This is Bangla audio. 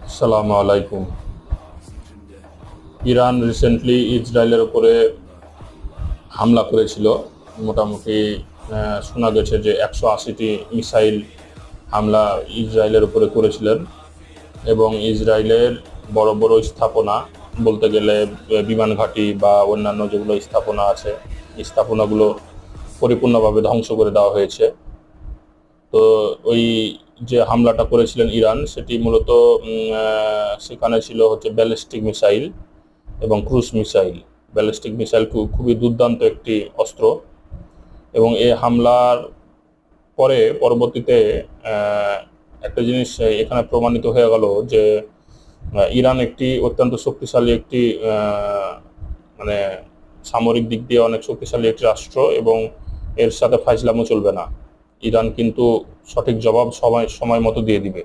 আসসালামু আলাইকুম। ইরান রিসেন্টলি ইসরায়েলের উপরে হামলা করেছিল। মোটামুটি শোনা গেছে যে ১৮০টি মিসাইল হামলা ইসরায়েলের উপরে করেছিলেন এবং ইসরায়েলের বড় বড় স্থাপনা বলতে গেলে বিমান ঘাঁটি বা অন্যান্য যেগুলো স্থাপনা আছে, স্থাপনাগুলো পরিপূর্ণভাবে ধ্বংস করে দেওয়া হয়েছে। তো ওই যে হামলাটা করেছিলেন ইরান, সেটি মূলত সেখানে ছিল হচ্ছে ব্যালিস্টিক মিসাইল এবং ক্রুজ মিসাইল। ব্যালিস্টিক মিসাইল খুবই দুর্দান্ত একটি অস্ত্র এবং এই হামলার পরবর্তীতে একটা জিনিস এখানে প্রমাণিত হয়ে গেল যে ইরান একটি অত্যন্ত শক্তিশালী একটি মানে সামরিক দিক দিয়ে অনেক শক্তিশালী একটি রাষ্ট্র এবং এর সাথে ফাজলামো চলবে না। ইরান কিন্তু সঠিক জবাব সময় মতো দিয়ে দিবে।